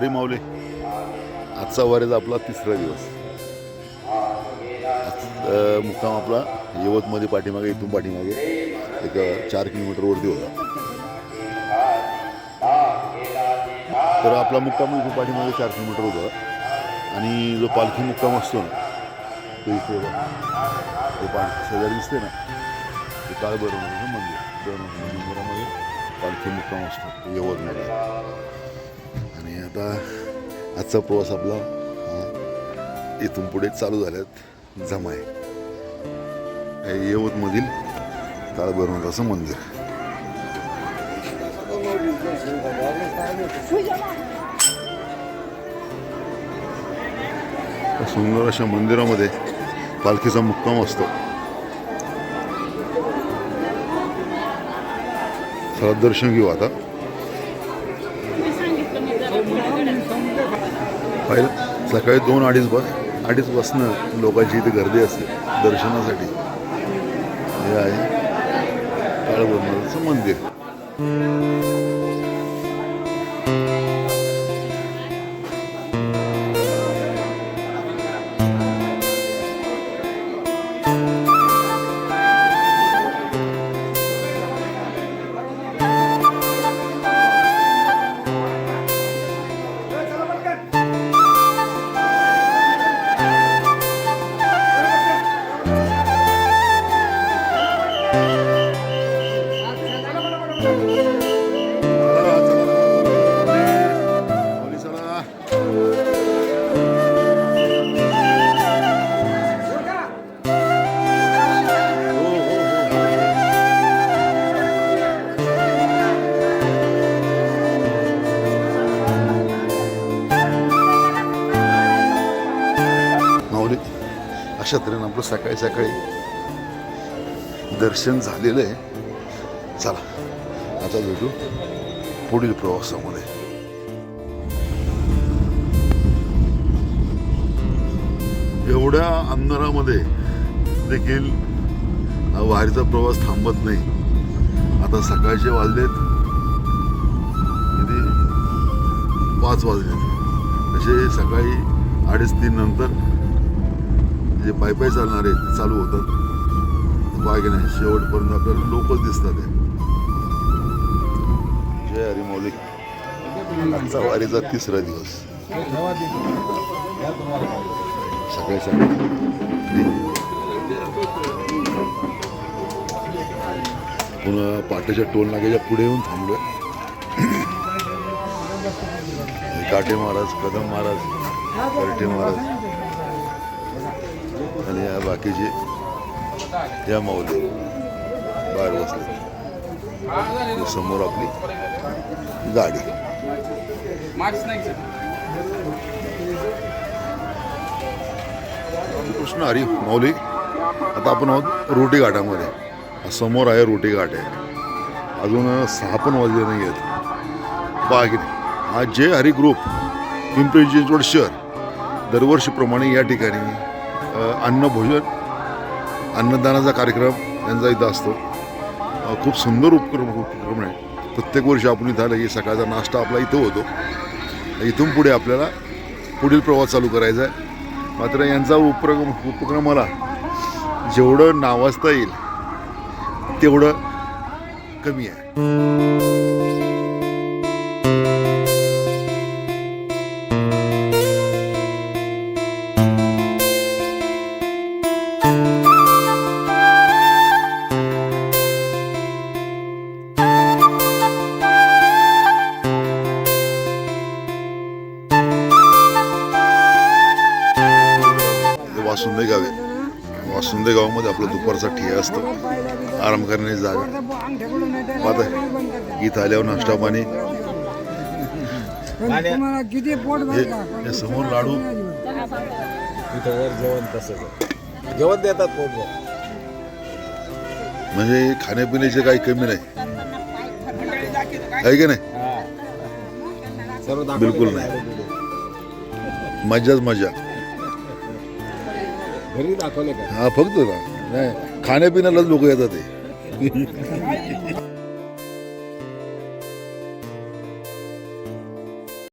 हरी माऊली. आजचा वारीचा आपला तिसरा दिवस. मुक्काम आपला यवतमध्ये पाठीमागे, इथून पाठीमागे एक 4 किलोमीटरवरती होता. तर आपला मुक्काम इथून पाठीमागे 4 किलोमीटर होता. आणि जो पालखी मुक्काम असतो ना तो इथे शेजारी दिसते ना, ते काळभैरवनाथाचं मंदिर. मंदिरामध्ये पालखी मुक्काम असतो यवतमध्ये. आणि आता आजचा प्रवास आपला इथून पुढे चालू झाल्यात जमाय यवतमधील काळभैरवनाथाचं मंदिर. सुंदर अशा मंदिरामध्ये पालखीचा मुक्काम असतो. चला दर्शन घेऊ आता. पाहिलं सकाळी 2-2:30 वाजता लोकांची इथे गर्दी असते दर्शनासाठी. हे आहे काळभैरवनाथाचं मंदिर. अशा तऱ्हेनं आपलं सकाळी सकाळी दर्शन झालेलं आहे. चला आता भेटू पुढील प्रवासामध्ये. एवढ्या अंधारामध्ये देखील वारीचा प्रवास थांबत नाही. आता सकाळचे वाजलेत 5 वाजलेत. असे सकाळी 2:30-3 नंतर जे पायी चालणार आहेत ते चालू होतात. बाकी नाही, शेवटपर्यंत आपल्याला लोकच दिसतात. जय हरी माऊली. आजचा वारीचा तिसरा दिवस. सकाळी सकाळी पुन्हा पाट्याच्या टोल नाक्याच्या पुढे येऊन थांबलोय. काटे महाराज, कदम महाराज, करटे महाराज आणि या बाकीचे या माऊली बाहेर बसले. समोर आपली गाडी. कृष्ण हरी माऊली. आता आपण आहोत रोटी घाटामध्ये. समोर आहे रोटी घाट आहे. अजून 6 पण वाजले नाही आहेत. बाकी हा जय हरी ग्रुप पिंपरी चिंचवड शहर दरवर्षीप्रमाणे या ठिकाणी अन्नदानाचा कार्यक्रम त्यांचा इथं असतो. खूप सुंदर उपक्रम आहे. प्रत्येक वर्षी आपण इथं आलं की सकाळचा नाश्ता आपला इथं होतो. इथून पुढे आपल्याला पुढील प्रवास चालू करायचा आहे. मात्र यांचा उपक्रमाला जेवढं नावाजता येईल तेवढं कमी आहे. वासुंदे गावामध्ये आपला दुपारचा ठिया असतो. आराम करण्याची जागा. आता इथं आल्यावर नाश्ता पाणी. हे समोर लाडू. जेवण देतात पोटभर. म्हणजे खाण्यापिण्याचे काही कमी नाही आहे की नाही. बिलकुल नाही. मजाच मजा. घरी दाखवले का? हा फक्त ना नाही, खाण्यापिण्यालाच लोक येतात. ते